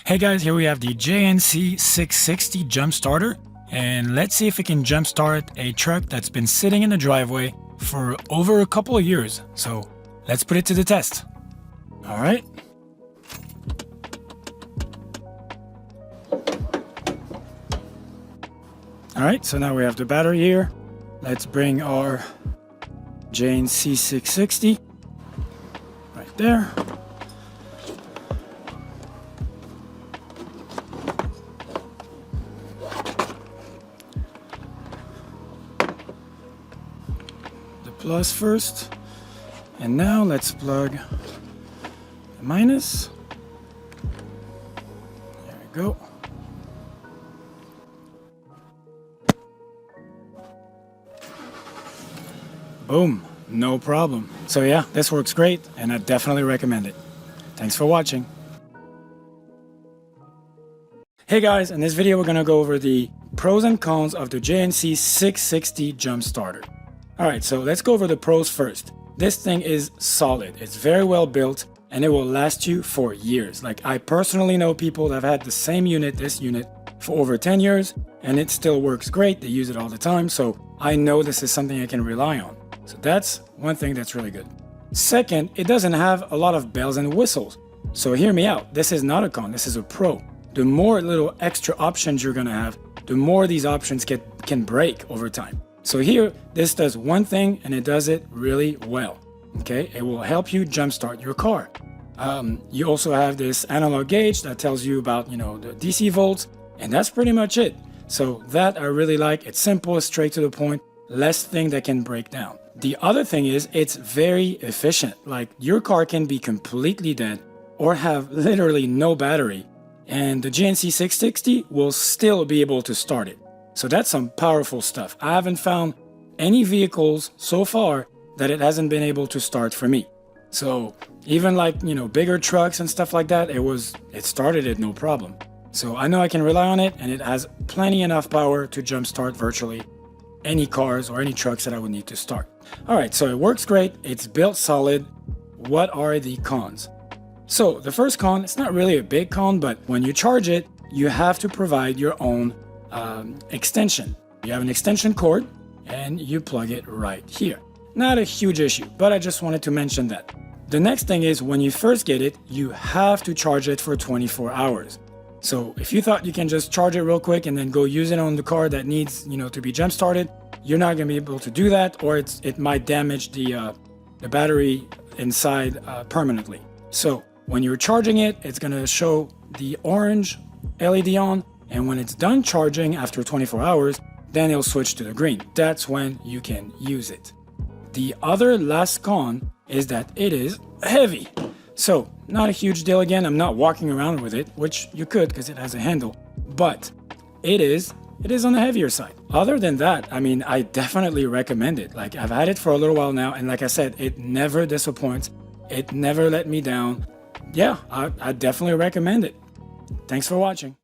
Hey guys, here we have the JNC660 jump starter, and let's see if it can jump start a truck that's been sitting in the driveway for over a couple of years. So let's put it to the test. All right. All right, so now we have the battery here. Let's bring our JNC660 right there. The plus first, and now let's plug the minus. There we go. Boom, no problem. So yeah, this works great, and I definitely recommend it. Thanks for watching. Hey guys, in this video we're gonna go over the pros and cons of the JNC660 jump starter. Alright, so let's go over the pros first. This thing is solid, it's very well built, and it will last you for years. Like, I personally know people that have had the same unit, this unit, for over 10 years, and it still works great. They use it all the time, so I know this is something I can rely on. So that's one thing that's really good. Second, it doesn't have a lot of bells and whistles. So hear me out, this is not a con, this is a pro. The more little extra options you're gonna have, the more these options can break over time. So here, this does one thing and it does it really well. Okay, it will help you jumpstart your car. You also have this analog gauge that tells you about, the DC volts, and that's pretty much it. So that I really like. It's simple, straight to the point, less thing that can break down. The other thing is it's very efficient. Like, your car can be completely dead or have literally no battery, and the JNC660 will still be able to start it. So that's some powerful stuff. I haven't found any vehicles so far that it hasn't been able to start for me. So even like, bigger trucks and stuff like that, it started it no problem. So I know I can rely on it, and it has plenty enough power to jumpstart virtually any cars or any trucks that I would need to start. All right, so it works great. It's built solid. What are the cons? So the first con, it's not really a big con, but when you charge it, you have to provide your own extension. You have an extension cord and you plug it right here. Not a huge issue, but I just wanted to mention that. The next thing is, when you first get it, you have to charge it for 24 hours. So if you thought you can just charge it real quick and then go use it on the car that needs, to be jump started, you're not going to be able to do that, or it might damage the battery inside permanently. So when you're charging it, it's going to show the orange LED on, and when it's done charging after 24 hours, then it'll switch to the green. That's when you can use it. The other last con is that it is heavy. So not a huge deal. Again, I'm not walking around with it, which you could because it has a handle, but it is on the heavier side. Other than that, I definitely recommend it. Like, I've had it for a little while now, and like I said, it never disappoints. It never let me down. Yeah, I definitely recommend it. Thanks for watching.